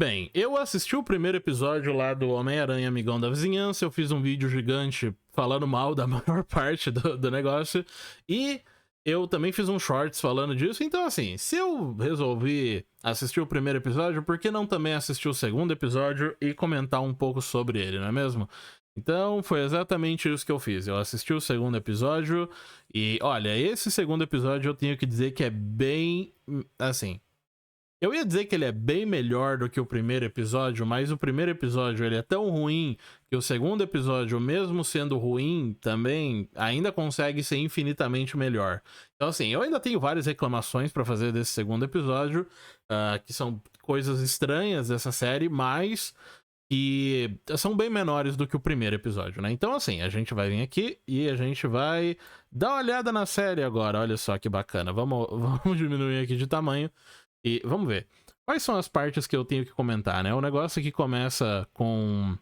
Bem, eu assisti o primeiro episódio lá do Homem-Aranha Amigão da Vizinhança, eu fiz um vídeo gigante falando mal da maior parte do negócio, e eu também fiz um shorts falando disso, então assim, se eu resolvi assistir o primeiro episódio, por que não também assistir o segundo episódio e comentar um pouco sobre ele, não é mesmo? Então foi exatamente isso que eu fiz, eu assisti o segundo episódio, e olha, esse segundo episódio eu tenho que dizer que é bem, assim... Eu ia dizer que ele é bem melhor do que o primeiro episódio, mas o primeiro episódio ele é tão ruim que o segundo episódio, mesmo sendo ruim, também ainda consegue ser infinitamente melhor. Então, assim, eu ainda tenho várias reclamações pra fazer desse segundo episódio, que são coisas estranhas dessa série, mas que são bem menores do que o primeiro episódio, né? Então, assim, a gente vai vir aqui e a gente vai dar uma olhada na série agora. Olha só que bacana. Vamos diminuir aqui de tamanho. E vamos ver. Quais são as partes que eu tenho que comentar, né? O negócio que começa com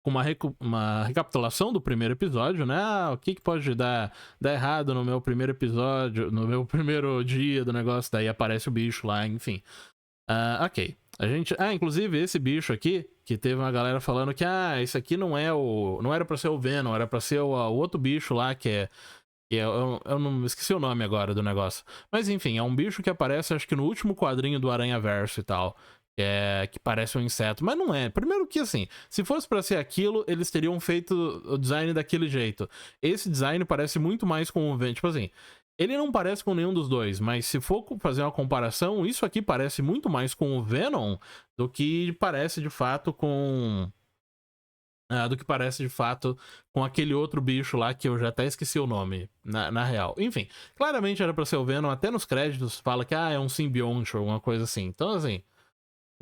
uma recapitulação do primeiro episódio, né? Ah, o que pode dar errado no meu primeiro episódio, no meu primeiro dia do negócio, daí aparece o bicho lá, enfim. Ok. Inclusive esse bicho aqui, que teve uma galera falando que, esse aqui não era pra ser o Venom, era pra ser o outro bicho lá, que é eu não esqueci o nome agora do negócio. Mas enfim, é um bicho que aparece acho que no último quadrinho do Aranhaverso e tal. Que parece um inseto, mas não é. Primeiro que assim, se fosse pra ser aquilo, eles teriam feito o design daquele jeito. Esse design parece muito mais com o Venom. Tipo assim, ele não parece com nenhum dos dois, mas se for fazer uma comparação, isso aqui parece muito mais com o Venom do que parece de fato com aquele outro bicho lá que eu já até esqueci o nome, na real. Enfim, claramente era pra ser o Venom, até nos créditos fala que é um simbionte ou alguma coisa assim. Então, assim,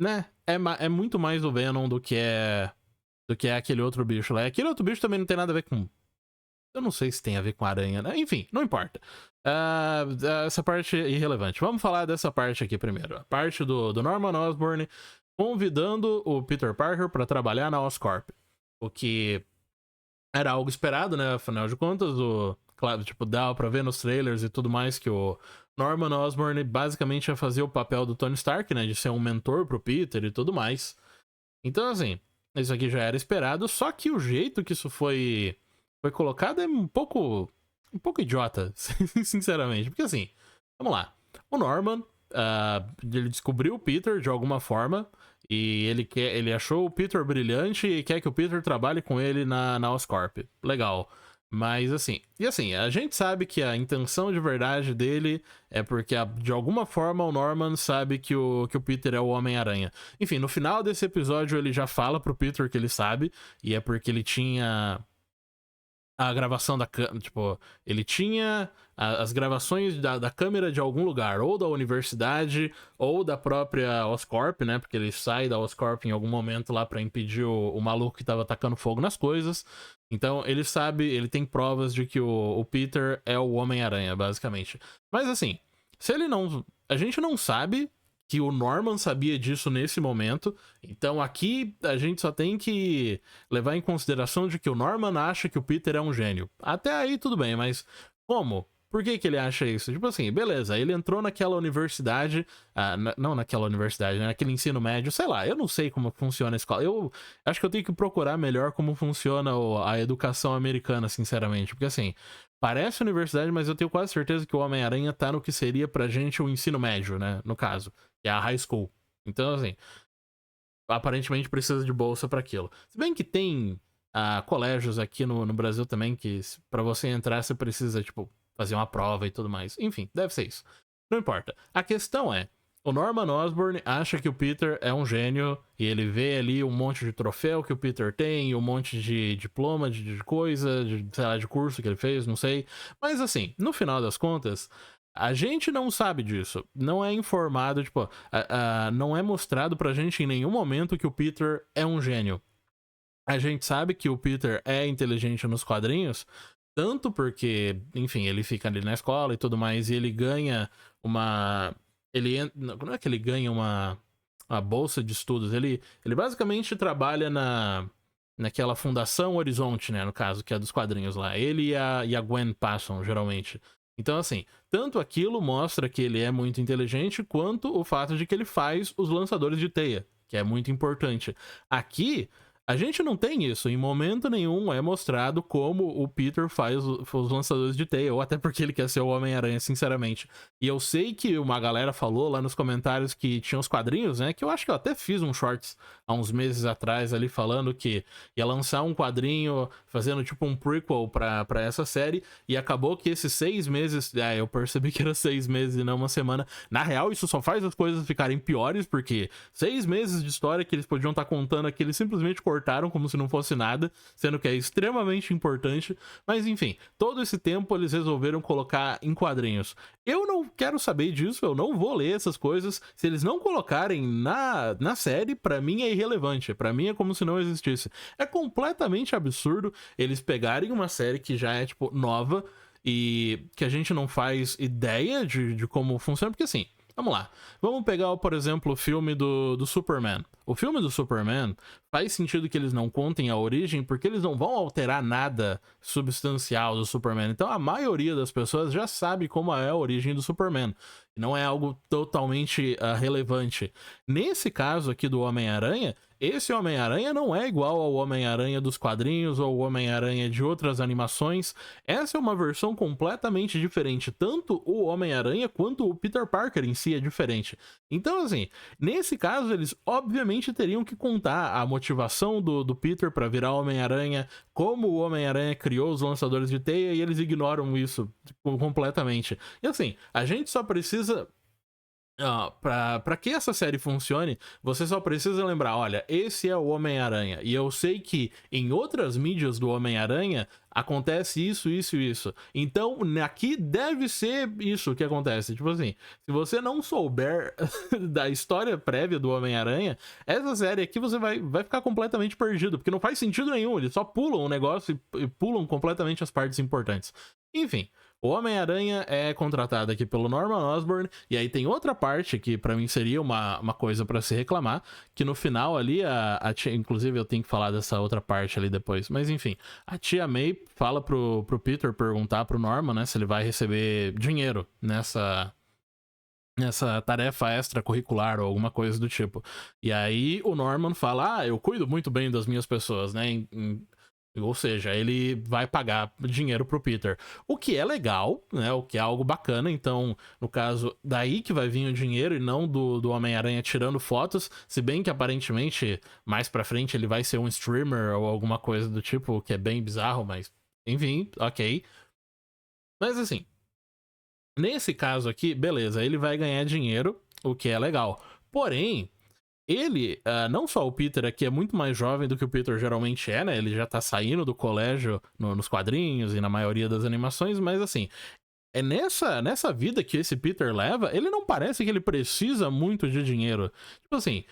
né, é muito mais o Venom do que é aquele outro bicho lá. Aquele outro bicho também não tem nada a ver com... Eu não sei se tem a ver com aranha, né? Enfim, não importa. Essa parte é irrelevante. Vamos falar dessa parte aqui primeiro. A parte do Norman Osborn convidando o Peter Parker pra trabalhar na Oscorp. O que era algo esperado, né? Afinal de contas, claro, tipo, dava pra ver nos trailers e tudo mais que o Norman Osborn basicamente ia fazer o papel do Tony Stark, né? De ser um mentor pro Peter e tudo mais. Então, assim, isso aqui já era esperado, só que o jeito que isso foi colocado é um pouco idiota, sinceramente. Porque, assim, vamos lá. O Norman, ele descobriu o Peter de alguma forma, e ele achou o Peter brilhante e quer que o Peter trabalhe com ele na Oscorp. Legal. Mas assim, a gente sabe que a intenção de verdade dele é porque de alguma forma o Norman sabe que o Peter é o Homem-Aranha. Enfim, no final desse episódio ele já fala pro Peter que ele sabe, e é porque ele tinha a gravação da câmera, tipo, ele tinha as gravações da câmera de algum lugar, ou da universidade, ou da própria Oscorp, né, porque ele sai da Oscorp em algum momento lá pra impedir o maluco que tava atacando fogo nas coisas. Então ele sabe, ele tem provas de que o Peter é o Homem-Aranha, basicamente. Mas assim, se ele não... A gente não sabe que o Norman sabia disso nesse momento, então aqui a gente só tem que levar em consideração de que o Norman acha que o Peter é um gênio. Até aí tudo bem, mas como? Por que ele acha isso? Tipo assim, beleza, ele entrou naquela universidade, não naquela universidade, né, naquele ensino médio, sei lá, eu não sei como funciona a escola. Eu acho que eu tenho que procurar melhor como funciona a educação americana, sinceramente, porque assim, parece universidade, mas eu tenho quase certeza que o Homem-Aranha tá no que seria pra gente o ensino médio, né, no caso, que é a high school. Então, assim, aparentemente precisa de bolsa pra aquilo. Se bem que tem colégios aqui no Brasil também que pra você entrar você precisa, tipo, fazer uma prova e tudo mais. Enfim, deve ser isso. Não importa. A questão é, o Norman Osborn acha que o Peter é um gênio e ele vê ali um monte de troféu que o Peter tem, um monte de diploma, de coisa, sei lá, de curso que ele fez, não sei. Mas assim, no final das contas, a gente não sabe disso. Não é informado, tipo, não é mostrado pra gente em nenhum momento que o Peter é um gênio. A gente sabe que o Peter é inteligente nos quadrinhos, tanto porque, enfim, ele fica ali na escola e tudo mais, e ele ganha uma... Não é que ele ganha uma bolsa de estudos, ele basicamente trabalha naquela Fundação Horizonte, né, no caso, que é dos quadrinhos lá. Ele e a Gwen passam, geralmente. Então, assim, tanto aquilo mostra que ele é muito inteligente, quanto o fato de que ele faz os lançadores de teia. que é muito importante. Aqui, a gente não tem isso. Em momento nenhum é mostrado como o Peter faz os lançadores de teia, ou até porque ele quer ser o Homem-Aranha, sinceramente. E eu sei que uma galera falou lá nos comentários que tinha os quadrinhos, né? Que eu acho que eu até fiz um shorts há uns meses atrás ali falando que ia lançar um quadrinho fazendo tipo um prequel pra essa série. E acabou que esses 6 meses. Eu percebi que era 6 meses e não uma semana. Na real, isso só faz as coisas ficarem piores, porque 6 meses de história que eles podiam estar contando aqui, eles simplesmente cortaram como se não fosse nada, sendo que é extremamente importante. Mas enfim, todo esse tempo eles resolveram colocar em quadrinhos. Eu não quero saber disso, eu não vou ler essas coisas. Se eles não colocarem na série, pra mim é irrelevante. Pra mim é como se não existisse. É completamente absurdo eles pegarem uma série que já é, tipo, nova e que a gente não faz ideia de como funciona, porque assim, vamos lá. Vamos pegar, por exemplo, o filme do Superman. O filme do Superman faz sentido que eles não contem a origem, porque eles não vão alterar nada substancial do Superman. Então a maioria das pessoas já sabe como é a origem do Superman. Não é algo totalmente relevante. Nesse caso aqui do Homem-Aranha, esse Homem-Aranha não é igual ao Homem-Aranha dos quadrinhos ou o Homem-Aranha de outras animações. Essa é uma versão completamente diferente. Tanto o Homem-Aranha quanto o Peter Parker em si é diferente. Então, assim, nesse caso, eles obviamente teriam que contar a motivação do Peter para virar Homem-Aranha, como o Homem-Aranha criou os lançadores de teia, e eles ignoram isso completamente. E assim, a gente só precisa. Pra que essa série funcione, você só precisa lembrar, olha, esse é o Homem-Aranha. E eu sei que em outras mídias do Homem-Aranha acontece isso, isso e isso. Então, aqui deve ser isso que acontece. Tipo assim, se você não souber da história prévia do Homem-Aranha, essa série aqui você vai ficar completamente perdido, porque não faz sentido nenhum. Eles só pulam o negócio e pulam completamente as partes importantes. Enfim. O Homem-Aranha é contratado aqui pelo Norman Osborn, e aí tem outra parte que pra mim seria uma coisa pra se reclamar, que no final ali, a tia, inclusive eu tenho que falar dessa outra parte ali depois, mas enfim, a tia May fala pro Peter perguntar pro Norman, né, se ele vai receber dinheiro nessa tarefa extracurricular ou alguma coisa do tipo. E aí o Norman fala, eu cuido muito bem das minhas pessoas, né, ou seja, ele vai pagar dinheiro pro Peter. O que é legal, né? O que é algo bacana. Então, no caso, daí que vai vir o dinheiro e não do Homem-Aranha tirando fotos. Se bem que aparentemente, mais pra frente, ele vai ser um streamer ou alguma coisa do tipo, que é bem bizarro, mas enfim, ok. Mas assim, nesse caso aqui, beleza, ele vai ganhar dinheiro, o que é legal. Porém, ele, não só o Peter aqui é muito mais jovem do que o Peter geralmente é, né? Ele já tá saindo do colégio nos quadrinhos e na maioria das animações, mas assim, é nessa vida que esse Peter leva, ele não parece que ele precisa muito de dinheiro. Tipo assim,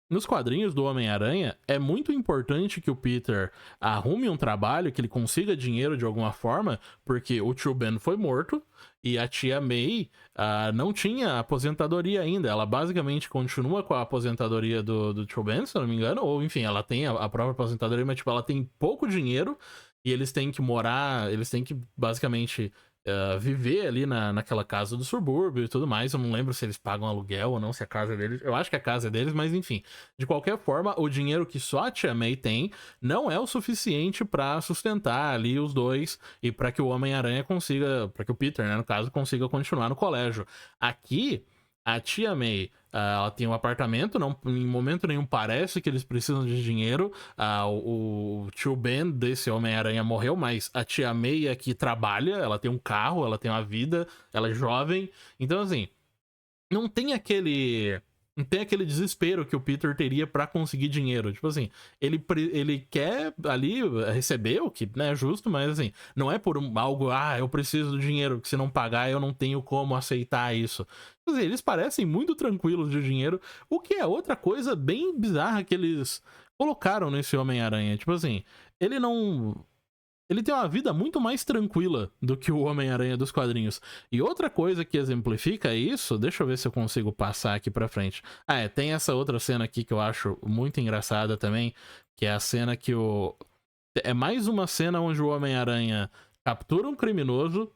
nos quadrinhos do Homem-Aranha, é muito importante que o Peter arrume um trabalho, que ele consiga dinheiro de alguma forma, porque o tio Ben foi morto e a tia May não tinha aposentadoria ainda. Ela basicamente continua com a aposentadoria do tio Ben, se eu não me engano, ou enfim, ela tem a própria aposentadoria, mas tipo, ela tem pouco dinheiro e eles têm que morar, eles têm que basicamente viver ali naquela casa do subúrbio e tudo mais. Eu não lembro se eles pagam aluguel ou não, se a casa é deles. Eu acho que a casa é deles, mas enfim. De qualquer forma, o dinheiro que só a Tia May tem não é o suficiente pra sustentar ali os dois e pra que o Homem-Aranha consiga, pra que o Peter, né, no caso, consiga continuar no colégio. Aqui, a Tia May, ela tem um apartamento, não, em momento nenhum parece que eles precisam de dinheiro. O tio Ben desse Homem-Aranha morreu, mas a Tia May aqui trabalha, ela tem um carro, ela tem uma vida, ela é jovem. Então, assim, não tem aquele desespero que o Peter teria pra conseguir dinheiro. Tipo assim, ele quer ali receber o que, né, é justo, mas assim, não é por algo, eu preciso do dinheiro, que se não pagar eu não tenho como aceitar isso. Tipo assim, eles parecem muito tranquilos de dinheiro, o que é outra coisa bem bizarra que eles colocaram nesse Homem-Aranha. Tipo assim, ele não... Ele tem uma vida muito mais tranquila do que o Homem-Aranha dos quadrinhos. E outra coisa que exemplifica isso, deixa eu ver se eu consigo passar aqui pra frente. Tem essa outra cena aqui que eu acho muito engraçada também, que é a cena que o... É mais uma cena onde o Homem-Aranha captura um criminoso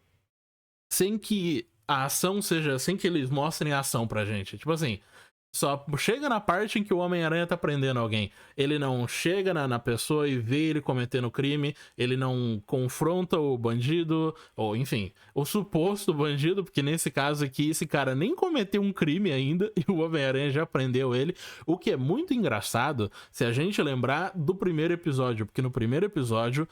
sem que a ação seja... Sem que eles mostrem a ação pra gente. Tipo assim, Só chega na parte em que o Homem-Aranha tá prendendo alguém. Ele não chega na pessoa e vê ele cometendo crime, ele não confronta o bandido, ou enfim, o suposto bandido, porque nesse caso aqui, esse cara nem cometeu um crime ainda e o Homem-Aranha já prendeu ele, o que é muito engraçado se a gente lembrar do primeiro episódio, porque no primeiro episódio,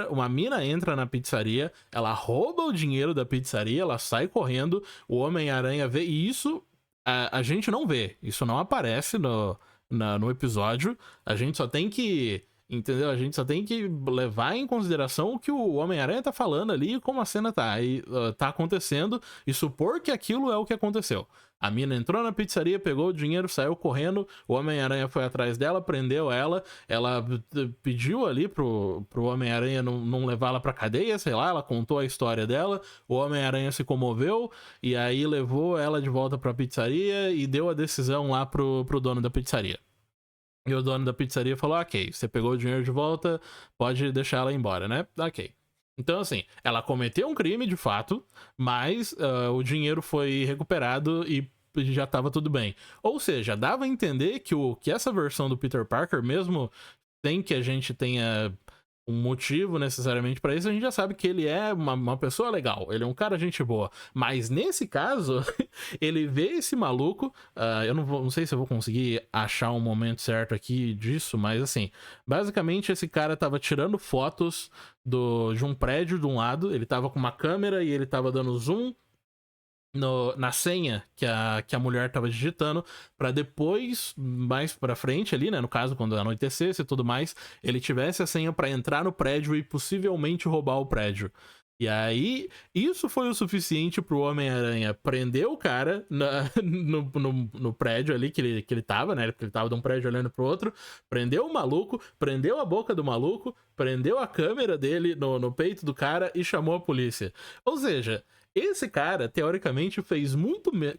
uma mina entra na pizzaria, ela rouba o dinheiro da pizzaria, ela sai correndo, o Homem-Aranha vê, e isso a gente não vê, isso não aparece no episódio, a gente só tem que, entendeu? A gente só tem que levar em consideração o que o Homem-Aranha tá falando ali e como a cena tá acontecendo e supor que aquilo é o que aconteceu. A mina entrou na pizzaria, pegou o dinheiro, saiu correndo, o Homem-Aranha foi atrás dela, prendeu ela pediu ali pro Homem-Aranha não levá-la pra cadeia, sei lá, ela contou a história dela, o Homem-Aranha se comoveu e aí levou ela de volta pra pizzaria e deu a decisão lá pro dono da pizzaria. E o dono da pizzaria falou, ok, você pegou o dinheiro de volta, pode deixar ela embora, né? Ok. Então, assim, ela cometeu um crime de fato, mas o dinheiro foi recuperado e já tava tudo bem. Ou seja, dava a entender que essa versão do Peter Parker, mesmo sem que a gente tenha um motivo necessariamente pra isso, a gente já sabe que ele é uma pessoa legal, ele é um cara gente boa. Mas nesse caso, ele vê esse maluco, eu não sei se eu vou conseguir achar um momento certo aqui disso, mas assim, basicamente esse cara tava tirando fotos de um prédio de um lado, ele tava com uma câmera e ele tava dando zoom na senha que a mulher tava digitando, para depois, mais pra frente ali, né, no caso quando anoitecesse e tudo mais, ele tivesse a senha para entrar no prédio e possivelmente roubar o prédio. E aí, isso foi o suficiente pro Homem-Aranha prender o cara no prédio ali que ele tava, né? Porque ele tava de um prédio olhando pro outro. Prendeu o maluco, prendeu a boca do maluco, prendeu a câmera dele no peito do cara e chamou a polícia. Ou seja, esse cara, teoricamente,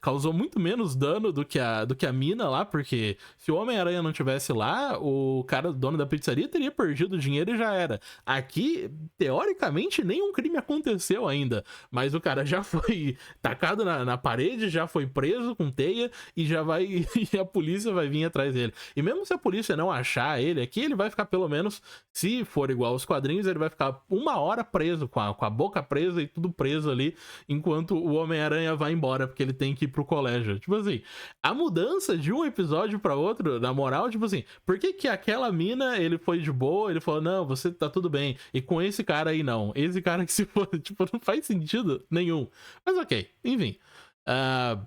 causou muito menos dano do que a mina lá, porque se o Homem-Aranha não tivesse lá, o cara, dono da pizzaria, teria perdido o dinheiro e já era. Aqui, teoricamente, nenhum crime aconteceu ainda, mas o cara já foi tacado na parede, já foi preso com teia e já vai e a polícia vai vir atrás dele. E mesmo se a polícia não achar ele aqui, ele vai ficar pelo menos, se for igual aos quadrinhos, ele vai ficar 1 hora preso, com a boca presa e tudo preso ali, enquanto o Homem-Aranha vai embora, porque ele tem que ir pro colégio. Tipo assim, a mudança de um episódio pra outro, na moral, tipo assim, por que aquela mina, ele foi de boa, ele falou, não, você tá tudo bem, e com esse cara aí não, esse cara que se for, tipo, não faz sentido nenhum. Mas ok, enfim.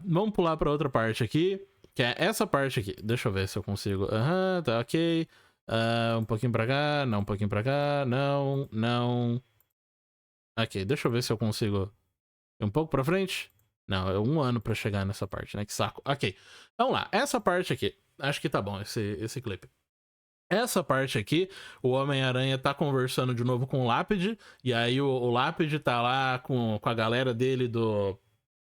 Vamos pular pra outra parte aqui, que é essa parte aqui. Deixa eu ver se eu consigo. Aham, tá ok. Um pouquinho pra cá, não, um pouquinho pra cá, não. Ok, deixa eu ver se eu consigo um pouco pra frente? Não, é 1 ano pra chegar nessa parte, né? Que saco. Ok, vamos lá. Essa parte aqui. Acho que tá bom esse clipe. Essa parte aqui, o Homem-Aranha tá conversando de novo com o Lápide. E aí o Lápide tá lá com a galera dele do...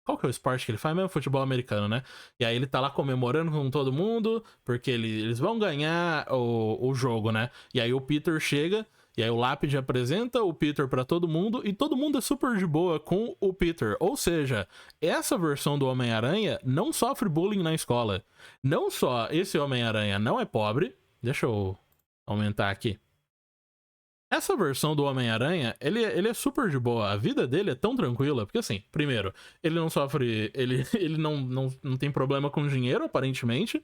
Qual que é o esporte que ele faz mesmo? Futebol americano, né? E aí ele tá lá comemorando com todo mundo, porque eles vão ganhar o jogo, né? E aí o Peter chega, e aí o Lápide apresenta o Peter pra todo mundo, e todo mundo é super de boa com o Peter. Ou seja, essa versão do Homem-Aranha não sofre bullying na escola. Não só esse Homem-Aranha não é pobre, deixa eu aumentar aqui. Essa versão do Homem-Aranha, ele é super de boa. A vida dele é tão tranquila. Porque, assim, primeiro, ele não sofre. Ele não tem problema com dinheiro, aparentemente.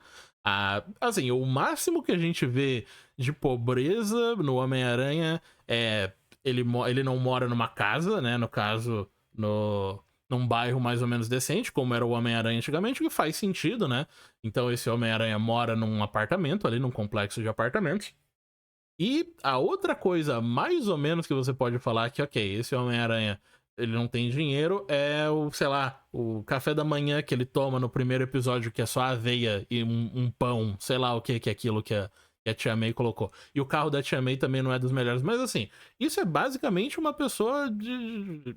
Assim, o máximo que a gente vê de pobreza no Homem-Aranha é. Ele não mora numa casa, né? No caso, num bairro mais ou menos decente, como era o Homem-Aranha antigamente, o que faz sentido, né? Então, esse Homem-Aranha mora num apartamento ali, num complexo de apartamentos. E a outra coisa, mais ou menos, que você pode falar que, ok, esse Homem-Aranha, ele não tem dinheiro, é sei lá, o café da manhã que ele toma no primeiro episódio, que é só aveia e um pão, sei lá o que é aquilo que a Tia May colocou. E o carro da Tia May também não é dos melhores. Mas assim, isso é basicamente uma pessoa de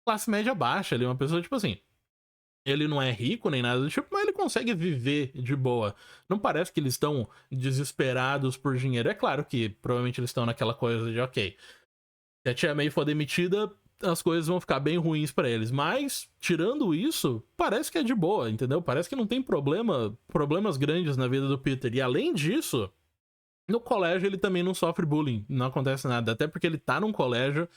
classe média baixa ali, uma pessoa, tipo assim, ele não é rico nem nada do tipo, mas ele consegue viver de boa. Não parece que eles estão desesperados por dinheiro. É claro que provavelmente eles estão naquela coisa de, ok, se a Tia May for demitida, as coisas vão ficar bem ruins pra eles. Mas, tirando isso, parece que é de boa, entendeu? Parece que não tem problemas grandes na vida do Peter. E além disso, no colégio ele também não sofre bullying, não acontece nada. Até porque ele tá num colégio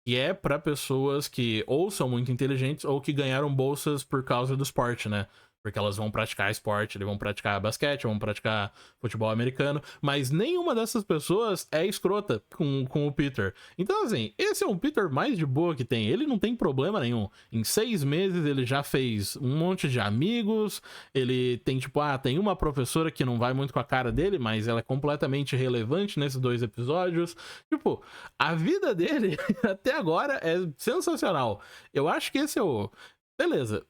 que é pra pessoas que ou são muito inteligentes ou que ganharam bolsas por causa do esporte, né? Porque elas vão praticar esporte, eles vão praticar basquete, vão praticar futebol americano, mas nenhuma dessas pessoas é escrota com o Peter. Então, assim, esse é um Peter mais de boa que tem. Ele não tem problema nenhum. Em 6 meses ele já fez um monte de amigos, ele tem, tipo, tem uma professora que não vai muito com a cara dele, mas ela é completamente relevante nesses 2 episódios. Tipo, a vida dele até agora é sensacional. Eu acho que esse é o... Beleza.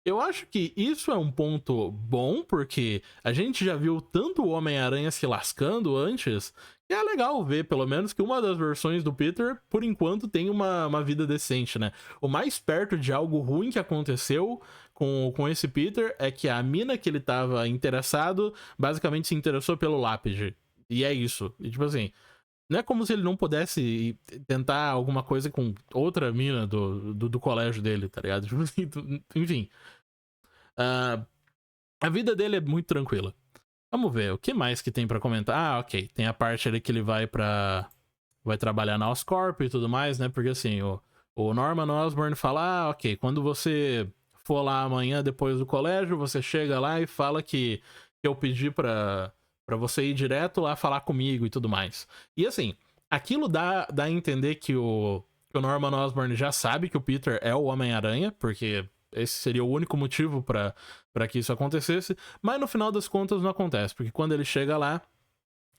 Eu acho que isso é um ponto bom, porque a gente já viu tanto o Homem-Aranha se lascando antes, que é legal ver, pelo menos, que uma das versões do Peter, por enquanto, tem uma vida decente, né? O mais perto de algo ruim que aconteceu com esse Peter é que a mina que ele tava interessado, basicamente se interessou pelo Lápide. E é isso. E, tipo assim, não é como se ele não pudesse tentar alguma coisa com outra mina do colégio dele, tá ligado? Enfim. A vida dele é muito tranquila. Vamos ver, o que mais que tem pra comentar? Ok, tem a parte ali que ele vai trabalhar na Oscorp e tudo mais, né? Porque assim, o Norman Osborn fala, ok, quando você for lá amanhã depois do colégio, você chega lá e fala que eu pedi pra você ir direto lá falar comigo e tudo mais. E assim, aquilo dá a entender que o Norman Osborn já sabe que o Peter é o Homem-Aranha, porque esse seria o único motivo pra que isso acontecesse, mas no final das contas não acontece, porque quando ele chega lá,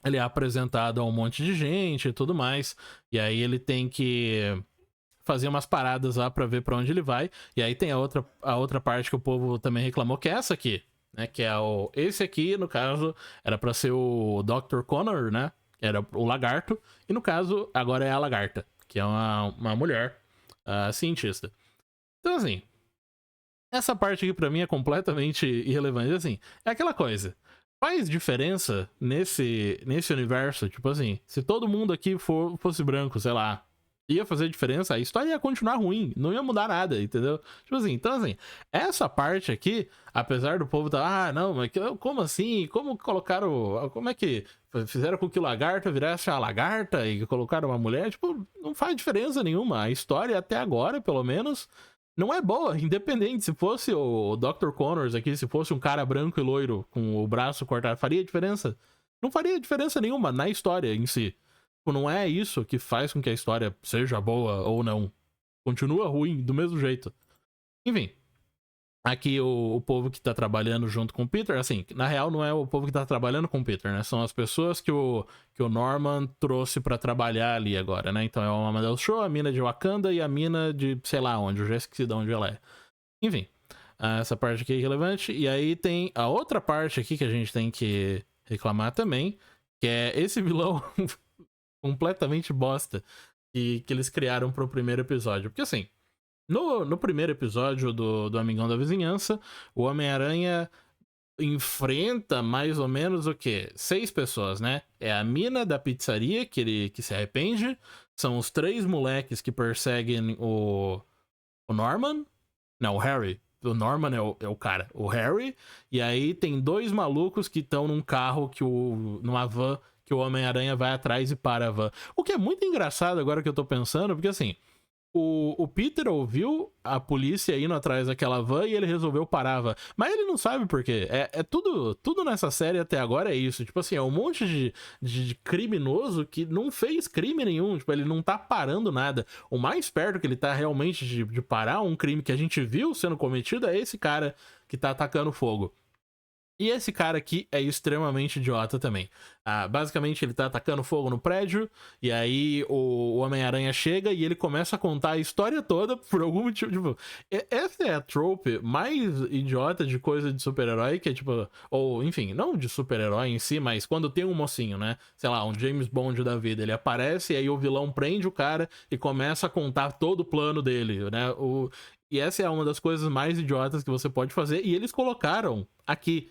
ele é apresentado a um monte de gente e tudo mais, e aí ele tem que fazer umas paradas lá pra ver pra onde ele vai, e aí tem a outra parte que o povo também reclamou, que é essa aqui, né, que é esse aqui, no caso, era pra ser o Dr. Connor, né, era o lagarto, e no caso, agora é a lagarta, que é uma mulher cientista. Então assim, essa parte aqui pra mim é completamente irrelevante. Assim, é aquela coisa. Faz diferença nesse universo? Tipo assim, se todo mundo aqui fosse branco, sei lá, ia fazer diferença, a história ia continuar ruim, não ia mudar nada, entendeu? Tipo assim, então assim, essa parte aqui, apesar do povo tá, não, mas como assim? Como colocaram, como é que fizeram com que o lagarto virasse a lagarta e colocaram uma mulher? Tipo, não faz diferença nenhuma. A história até agora, pelo menos, não é boa, independente. Se fosse o Dr. Connors aqui, se fosse um cara branco e loiro com o braço cortado, faria diferença? Não faria diferença nenhuma na história em si. Tipo, não é isso que faz com que a história seja boa ou não. Continua ruim do mesmo jeito. Enfim, aqui o povo que tá trabalhando junto com o Peter, assim, na real não é o povo que tá trabalhando com o Peter, né? São as pessoas que o Norman trouxe pra trabalhar ali agora, né? Então é o Amadel Show, a mina de Wakanda e a mina de sei lá onde, eu já esqueci de onde ela é. Enfim, essa parte aqui é irrelevante. E aí tem a outra parte aqui que a gente tem que reclamar também, que é esse vilão completamente bosta que eles criaram pro primeiro episódio. Porque assim, no primeiro episódio do Amigão da Vizinhança, o Homem-Aranha enfrenta mais ou menos o quê? 6 pessoas, né? É a mina da pizzaria que se arrepende, são os 3 moleques que perseguem o Norman, não, o Harry. O Norman é o cara, o Harry, e aí tem 2 malucos que estão num carro numa van que o Homem-Aranha vai atrás e para a van. O que é muito engraçado agora que eu tô pensando, porque assim, o Peter ouviu a polícia indo atrás daquela van e ele resolveu parar a van. Mas ele não sabe por quê. Tudo nessa série até agora é isso. Tipo assim, é um monte de criminoso que não fez crime nenhum. Tipo, ele não tá parando nada. O mais perto que ele tá realmente de parar um crime que a gente viu sendo cometido é esse cara que tá atacando fogo. E esse cara aqui é extremamente idiota também. Basicamente, ele tá atacando fogo no prédio, e aí o Homem-Aranha chega e ele começa a contar a história toda por algum motivo. Tipo, essa é a trope mais idiota de coisa de super-herói, que é tipo. Ou, enfim, não de super-herói em si, mas quando tem um mocinho, né? Sei lá, um James Bond da vida, ele aparece e aí o vilão prende o cara e começa a contar todo o plano dele, né? E essa é uma das coisas mais idiotas que você pode fazer, e eles colocaram aqui.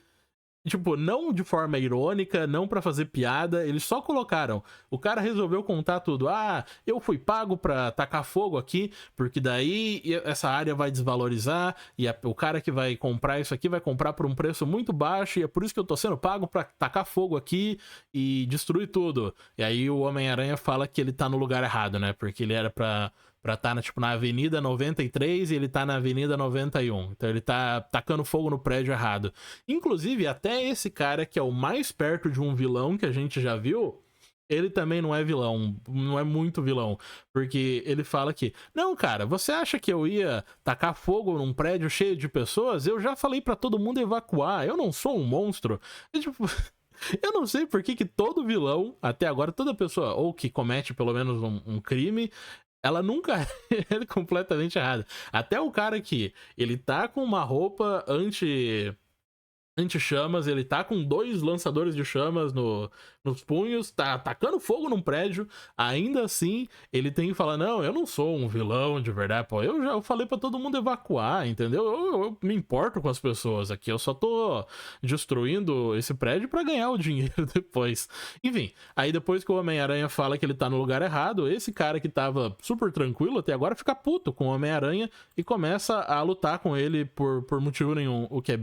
Tipo, não de forma irônica, não pra fazer piada, eles só colocaram. O cara resolveu contar tudo. Ah, eu fui pago pra tacar fogo aqui, porque daí essa área vai desvalorizar e o cara que vai comprar isso aqui vai comprar por um preço muito baixo e é por isso que eu tô sendo pago pra tacar fogo aqui e destruir tudo. E aí o Homem-Aranha fala que ele tá no lugar errado, né? Porque ele era pra estar tipo, na Avenida 93 e ele tá na Avenida 91. Então ele tá tacando fogo no prédio errado. Inclusive, até esse cara que é o mais perto de um vilão que a gente já viu, ele também não é vilão, não é muito vilão. Porque ele fala que, não, cara, você acha que eu ia tacar fogo num prédio cheio de pessoas? Eu já falei pra todo mundo evacuar, eu não sou um monstro. E, tipo, eu não sei por que todo vilão, até agora, toda pessoa, ou que comete pelo menos um crime, ela nunca é completamente errada. Até o cara que ele tá com uma roupa anti-chamas, ele tá com 2 lançadores de chamas nos punhos, tá atacando fogo num prédio, ainda assim ele tem que falar, não, eu não sou um vilão de verdade, pô, eu falei pra todo mundo evacuar, entendeu? Eu me importo com as pessoas aqui, eu só tô destruindo esse prédio pra ganhar o dinheiro depois. Enfim, aí depois que o Homem-Aranha fala que ele tá no lugar errado, esse cara que tava super tranquilo até agora fica puto com o Homem-Aranha e começa a lutar com ele por motivo nenhum, o que é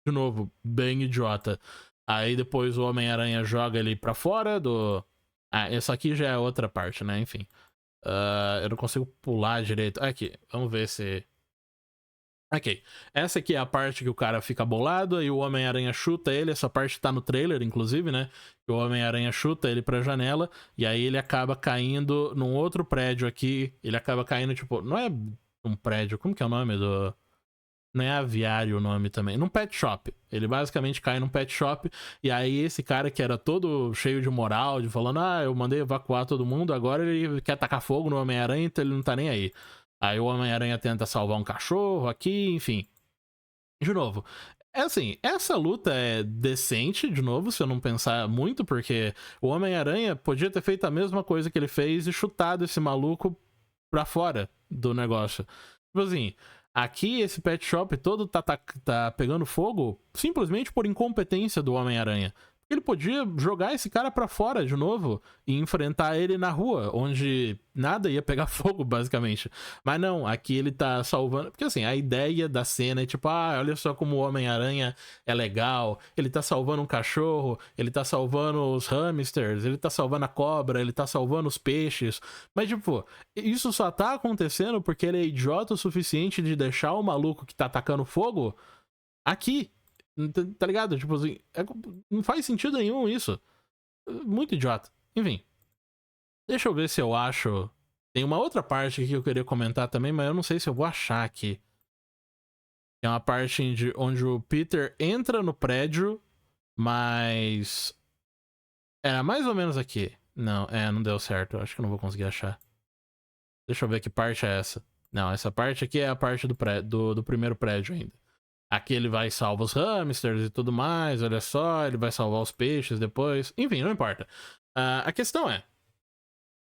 de novo, bem idiota. Aí depois o Homem-Aranha joga ele pra fora do. Ah, essa aqui já é outra parte, né? Enfim. Eu não consigo pular direito. Aqui, vamos ver se. Ok. Essa aqui é a parte que o cara fica bolado e o Homem-Aranha chuta ele. Essa parte tá no trailer, inclusive, né? O Homem-Aranha chuta ele pra janela e aí ele acaba caindo num outro prédio aqui. Ele acaba caindo, tipo, não é um prédio, como que é o nome do. Não é aviário o nome também. Num pet shop. Ele basicamente cai num pet shop. E aí esse cara que era todo cheio de moral, de falando, ah, eu mandei evacuar todo mundo, agora ele quer tacar fogo no Homem-Aranha, então ele não tá nem aí. Aí o Homem-Aranha tenta salvar um cachorro aqui, enfim. De novo. É assim, essa luta é decente, de novo, se eu não pensar muito, porque o Homem-Aranha podia ter feito a mesma coisa que ele fez e chutado esse maluco pra fora do negócio. Tipo assim, aqui esse pet shop todo tá pegando fogo simplesmente por incompetência do Homem-Aranha. Ele podia jogar esse cara pra fora de novo e enfrentar ele na rua, onde nada ia pegar fogo, basicamente. Mas não, aqui ele tá salvando. Porque assim, a ideia da cena é tipo, ah, olha só como o Homem-Aranha é legal. Ele tá salvando um cachorro, ele tá salvando os hamsters, ele tá salvando a cobra, ele tá salvando os peixes. Mas, tipo, isso só tá acontecendo porque ele é idiota o suficiente de deixar o maluco que tá atacando fogo aqui. Tá ligado? Tipo assim, não faz sentido nenhum isso. Muito idiota. Enfim. Deixa eu ver se eu acho. Tem uma outra parte aqui que eu queria comentar também, mas eu não sei se eu vou achar aqui. É uma parte onde o Peter entra no prédio, mas. Era mais ou menos aqui. Não, não deu certo. Eu acho que eu não vou conseguir achar. Deixa eu ver que parte é essa. Não, essa parte aqui é a parte do primeiro prédio ainda. Aqui ele vai salvar os hamsters e tudo mais, olha só, ele vai salvar os peixes depois. Enfim, não importa. A questão é,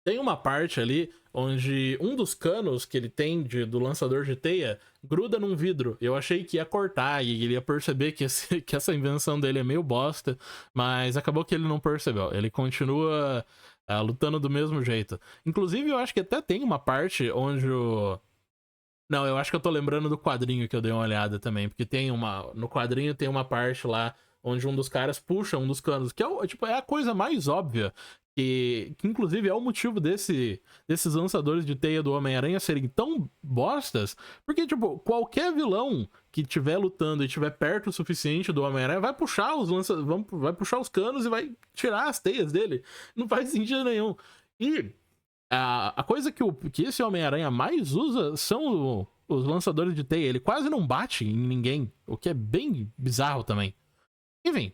tem uma parte ali onde um dos canos que ele tem do lançador de teia gruda num vidro. Eu achei que ia cortar e ele ia perceber que essa invenção dele é meio bosta, mas acabou que ele não percebeu. Ele continua lutando do mesmo jeito. Inclusive, eu acho que até tem uma parte onde o. Não, eu acho que eu tô lembrando do quadrinho que eu dei uma olhada também, porque tem uma. No quadrinho tem uma parte lá onde um dos caras puxa um dos canos, que tipo, é a coisa mais óbvia. Que inclusive é o motivo desses lançadores de teia do Homem-Aranha serem tão bostas. Porque, tipo, qualquer vilão que estiver lutando e estiver perto o suficiente do Homem-Aranha vai puxar vai puxar os canos e vai tirar as teias dele. Não faz sentido nenhum. E a coisa que esse Homem-Aranha mais usa são os lançadores de teia. Ele quase não bate em ninguém, o que é bem bizarro também. Enfim.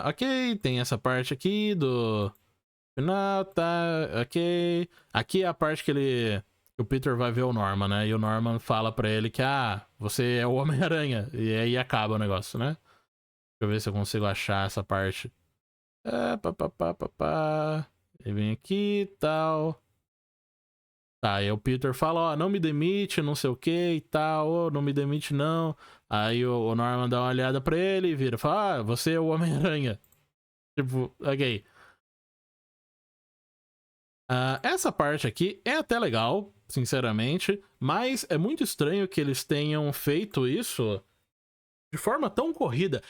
Ok, tem essa parte aqui do final, tá, ok. Aqui é a parte que o Peter vai ver o Norman, né? E o Norman fala pra ele que, você é o Homem-Aranha. E aí acaba o negócio, né? Deixa eu ver se eu consigo achar essa parte. Pá, pá, pá, pá, pá. Ele vem aqui e tal. Tá, aí o Peter fala, ó, não me demite, não sei o que e tal, ô, não me demite não. Aí o Norman dá uma olhada pra ele e vira, fala, ah, você é o Homem-Aranha. Tipo, ok. Essa parte aqui é até legal, sinceramente, mas é muito estranho que eles tenham feito isso de forma tão corrida.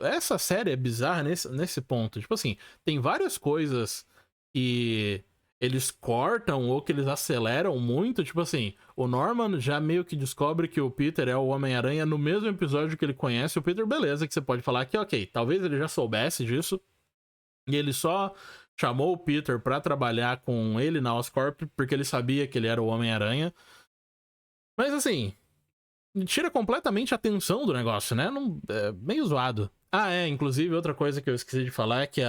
Essa série é bizarra nesse ponto. Tipo assim, tem várias coisas que eles cortam ou que eles aceleram muito. Tipo assim, o Norman já meio que descobre que o Peter é o Homem-Aranha no mesmo episódio que ele conhece o Peter. Beleza, que você pode falar que, ok, talvez ele já soubesse disso. E ele só chamou o Peter pra trabalhar com ele na Oscorp porque ele sabia que ele era o Homem-Aranha. Mas assim, tira completamente a atenção do negócio, né? Não, é meio zoado. Inclusive outra coisa que eu esqueci de falar é que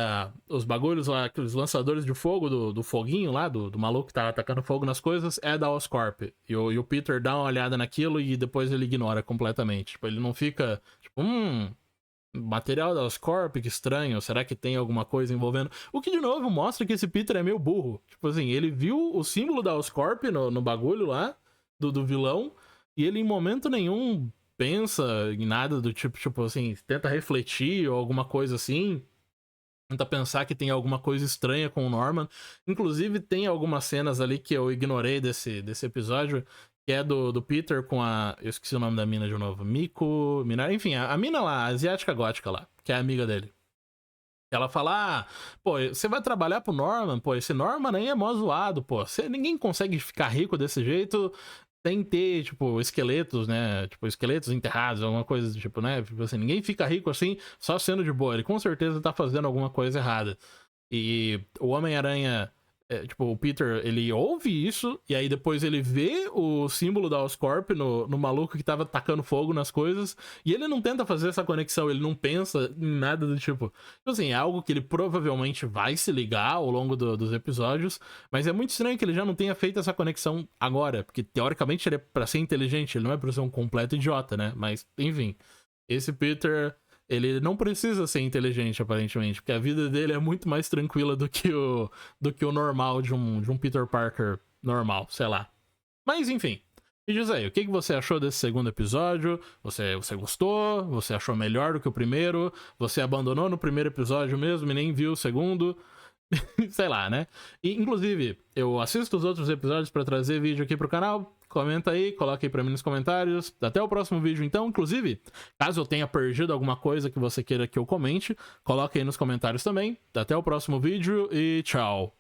os bagulhos lá, os lançadores de fogo do foguinho lá, do maluco que tá atacando fogo nas coisas, é da Oscorp. E o Peter dá uma olhada naquilo e depois ele ignora completamente. Tipo, ele não fica, tipo, material da Oscorp, que estranho, será que tem alguma coisa envolvendo? O que de novo mostra que esse Peter é meio burro. Tipo assim, ele viu o símbolo da Oscorp no bagulho lá, do vilão, e ele em momento nenhum pensa em nada do tipo assim, tenta refletir ou alguma coisa assim. Tenta pensar que tem alguma coisa estranha com o Norman. Inclusive, tem algumas cenas ali que eu ignorei desse episódio, que é do Peter com a. Eu esqueci o nome da mina de novo. Miko. Enfim, a mina lá, a asiática gótica lá, que é a amiga dele. Ela fala, pô, você vai trabalhar pro Norman, pô, esse Norman aí é mó zoado, pô. Ninguém consegue ficar rico desse jeito sem ter, tipo, esqueletos, né? Tipo, esqueletos enterrados, alguma coisa do tipo, né? Tipo assim, ninguém fica rico assim só sendo de boa. Ele com certeza tá fazendo alguma coisa errada. E o Homem-Aranha, tipo, o Peter, ele ouve isso, e aí depois ele vê o símbolo da Oscorp no maluco que tava tacando fogo nas coisas, e ele não tenta fazer essa conexão, ele não pensa em nada do tipo. Então, assim, é algo que ele provavelmente vai se ligar ao longo dos episódios, mas é muito estranho que ele já não tenha feito essa conexão agora, porque teoricamente ele é pra ser inteligente, ele não é pra ser um completo idiota, né? Mas, enfim, esse Peter, ele não precisa ser inteligente, aparentemente, porque a vida dele é muito mais tranquila do que o normal de um Peter Parker normal, sei lá. Mas, enfim. Me diz aí, o que você achou desse segundo episódio? Você gostou? Você achou melhor do que o primeiro? Você abandonou no primeiro episódio mesmo e nem viu o segundo? Sei lá, né? E, inclusive, eu assisto os outros episódios pra trazer vídeo aqui pro canal. Comenta aí, coloca aí pra mim nos comentários. Até o próximo vídeo, então. Inclusive, caso eu tenha perdido alguma coisa que você queira que eu comente, coloque aí nos comentários também. Até o próximo vídeo e tchau!